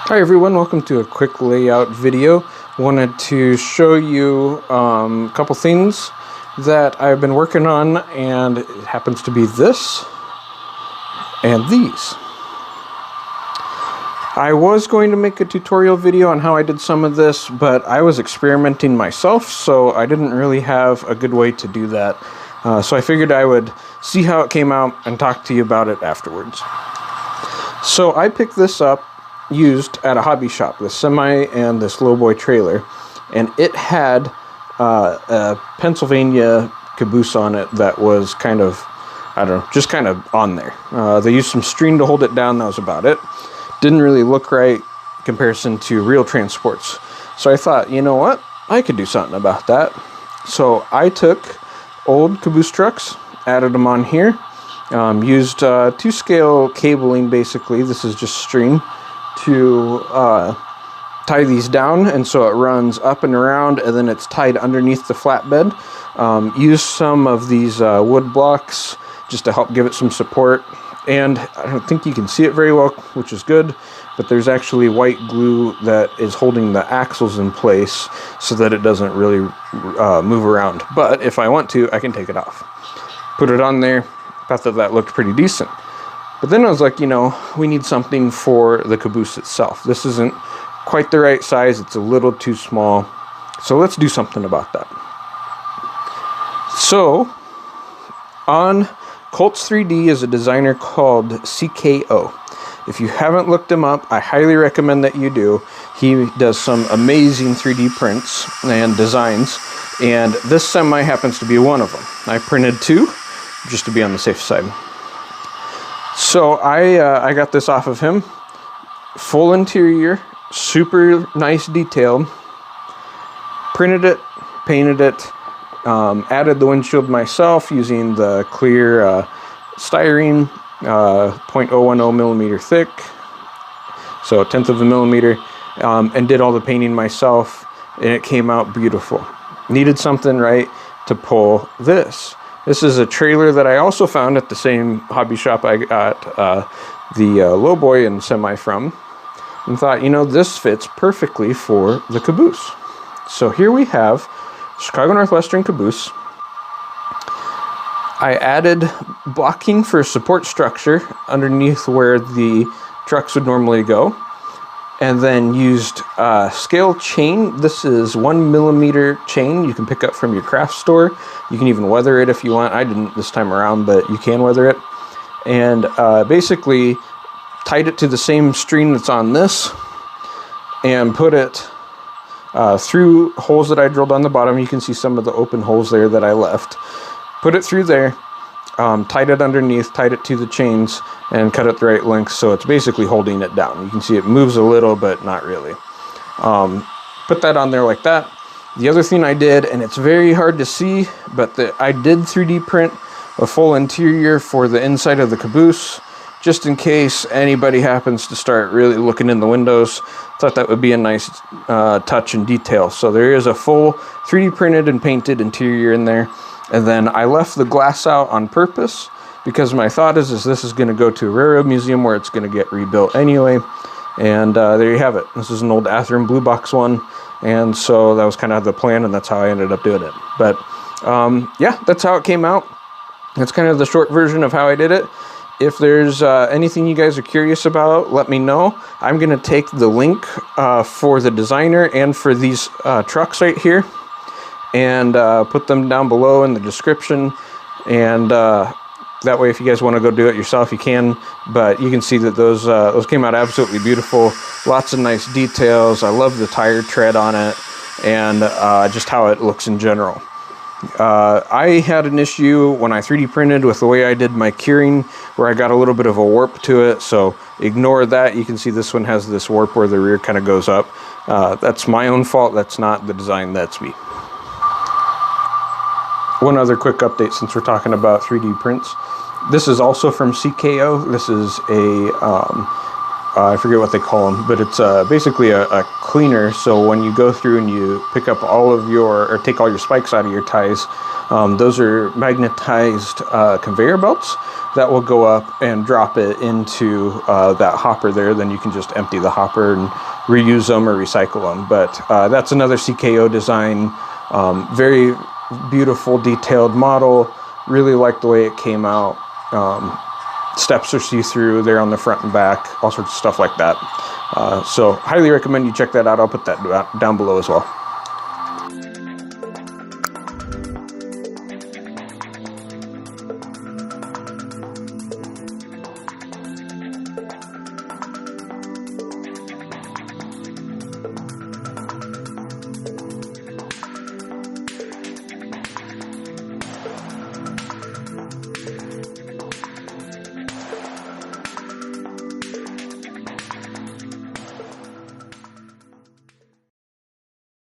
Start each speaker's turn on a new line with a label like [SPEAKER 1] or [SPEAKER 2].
[SPEAKER 1] Hi everyone, welcome to a quick layout video. Wanted to show you a couple things that I've been working on, and it happens to be this and these. I was going to make a tutorial video on how I did some of this, but I was experimenting myself, so I didn't really have a good way to do that. So I figured I would see how it came out and talk to you about it afterwards. So I picked this up used at a hobby shop, this semi and this lowboy trailer, and it had a Pennsylvania caboose on it that was kind of, I don't know, just kind of on there. They used some string to hold it down, that was about it. Didn't really look right in comparison to real transports. So I thought, you know what, I could do something about that. So I took old caboose trucks, added them on here, used 2-scale cabling basically, this is just string, to tie these down, and so it runs up and around, and then it's tied underneath the flatbed. Use some of these wood blocks just to help give it some support, and I don't think you can see it very well, which is good, but there's actually white glue that is holding the axles in place so that it doesn't really move around. But if I want to, I can take it off. Put it on there. Thought that looked pretty decent. But then I was like, you know, we need something for the caboose itself. This isn't quite the right size. It's a little too small. So let's do something about that. So on Colts 3D is a designer called CKO. If you haven't looked him up, I highly recommend that you do. He does some amazing 3D prints and designs, and this semi happens to be one of them. I printed 2 just to be on the safe side. So I got this off of him. Full interior, super nice detail. Printed it, painted it, added the windshield myself using the clear styrene, 0.010 millimeter thick, so 1/10 of a millimeter, and did all the painting myself, and it came out beautiful. Needed something right to pull this. This is a trailer that I also found at the same hobby shop I got the lowboy and semi from, and thought, you know, this fits perfectly for the caboose. So here we have Chicago Northwestern caboose. I added blocking for support structure underneath where the trucks would normally go, and then used scale chain. This is 1 millimeter chain you can pick up from your craft store. You can even weather it if you want. I didn't this time around, but you can weather it. And basically tied it to the same string that's on this, and put it through holes that I drilled on the bottom. You can see some of the open holes there that I left. Put it through there, tied it underneath, tied it to the chains, and cut it the right length, so it's basically holding it down. You can see it moves a little, but not really. Put that on there like that. The other thing I did, and it's very hard to see, but I did 3D print a full interior for the inside of the caboose, just in case anybody happens to start really looking in the windows. Thought that would be a nice touch and detail. So there is a full 3D printed and painted interior in there. And then I left the glass out on purpose, because my thought is this is going to go to a railroad museum where it's going to get rebuilt anyway. And there you have it. This is an old Athearn Blue Box one, and so that was kind of the plan, and that's how I ended up doing it. But yeah, that's how it came out. That's kind of the short version of how I did it. If there's anything you guys are curious about, let me know. I'm going to take the link for the designer and for these trucks right here, and put them down below in the description, and that way if you guys want to go do it yourself, you can. But you can see that those came out absolutely beautiful. Lots of nice details. I love the tire tread on it, and just how it looks in general. I had an issue when I 3D printed with the way I did my curing, where I got a little bit of a warp to it, so ignore that. You can see this one has this warp where the rear kind of goes up. That's my own fault. That's not the design, that's me. One other quick update since we're talking about 3D prints. This is also from CKO. This is a I forget what they call them, but it's basically a cleaner. So when you go through and you pick up all of your, or take all your spikes out of your ties, those are magnetized conveyor belts that will go up and drop it into that hopper there. Then you can just empty the hopper and reuse them or recycle them. But that's another CKO design. Very beautiful, detailed model. Really like the way it came out. Steps are see-through there on the front and back, all sorts of stuff like that. So highly recommend you check that out. I'll put that down below as well.